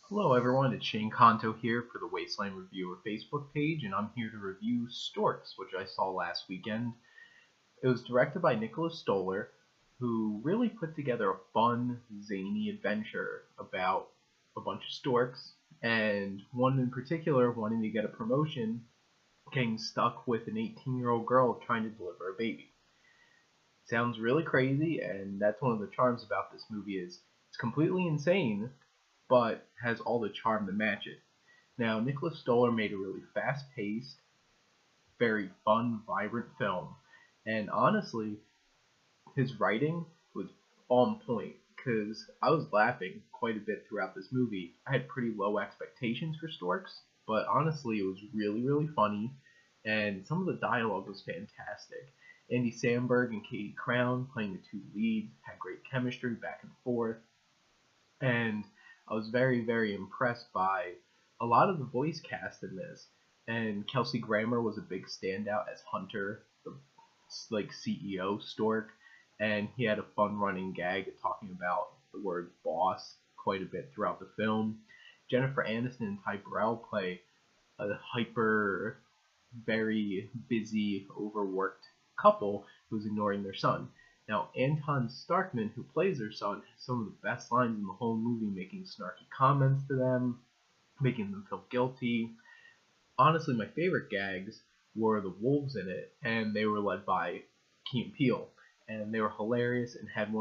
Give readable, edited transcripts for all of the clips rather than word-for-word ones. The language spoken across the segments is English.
Hello everyone, it's Shane Kanto here for the Wasteland Reviewer Facebook page, and I'm here to review Storks, which I saw last weekend. It was directed by Stollar, who really put together a fun, zany adventure about a bunch of storks, and one in particular wanting to get a promotion, getting stuck with an 18-year-old girl trying to deliver a baby. Sounds really crazy, and that's one of the charms about this movie is it's completely insane, but has all the charm to match it. Now, Stollar made a really fast-paced, very fun, vibrant film, and honestly, his writing was on point, because I was laughing quite a bit throughout this movie. I had pretty low expectations for Storks, but honestly, it was really, really funny, and some of the dialogue was fantastic. Andy Sandberg and Katie Crown playing the two leads had great chemistry back and forth, and I was very, very impressed by a lot of the voice cast in this. And Kelsey Grammer was a big standout as Hunter, the CEO Stork, and he had a fun running gag talking about the word boss quite a bit throughout the film. Jennifer Aniston and Ty Burrell play a hyper, very busy, overworked couple who's ignoring their son. Now, Anton Starkman, who plays their son, has some of the best lines in the whole movie, making snarky comments to them, making them feel guilty. Honestly, my favorite gags were the wolves in it, and they were led by Key and Peele, and they were hilarious and had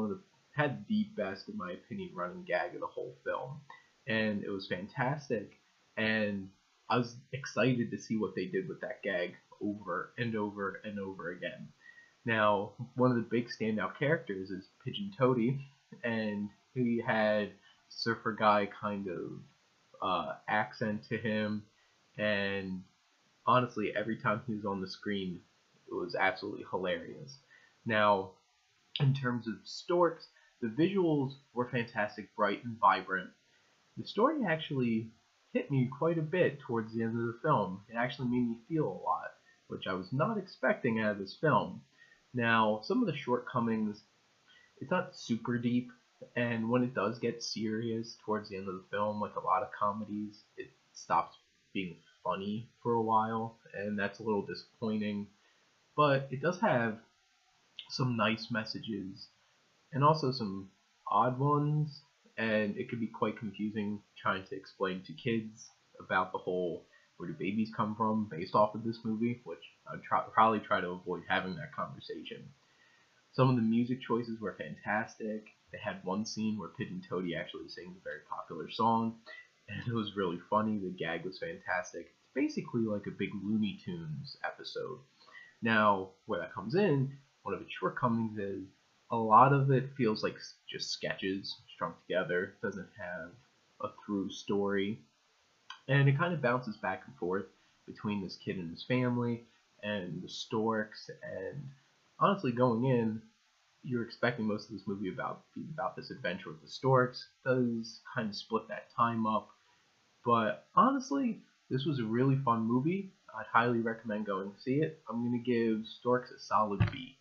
the best, in my opinion, running gag of the whole film, and it was fantastic, and I was excited to see what they did with that gag over and over and over again. Now, one of the big standout characters is Pigeon Toady, and he had surfer guy kind of accent to him, and honestly, every time he was on the screen, it was absolutely hilarious. Now, in terms of Storks, the visuals were fantastic, bright and vibrant. The story actually hit me quite a bit towards the end of the film. It actually made me feel a lot, which I was not expecting out of this film. Now, some of the shortcomings, it's not super deep, and when it does get serious towards the end of the film, like a lot of comedies, it stops being funny for a while, and that's a little disappointing. But it does have some nice messages, and also some odd ones, and it could be quite confusing trying to explain to kids about the whole where do babies come from based off of this movie, which I'd probably try to avoid having that conversation. Some of the music choices were fantastic. They had one scene where Pigeon Toady actually sings a very popular song, and it was really funny. The gag was fantastic. It's basically like a big Looney Tunes episode. Now, where that comes in, one of its shortcomings is a lot of it feels like just sketches strung together. It doesn't have a through story. And it kind of bounces back and forth between this kid and his family and the Storks. And honestly, going in, you're expecting most of this movie about this adventure with the Storks. It does kind of split that time up. But honestly, this was a really fun movie. I'd highly recommend going to see it. I'm going to give Storks a solid B.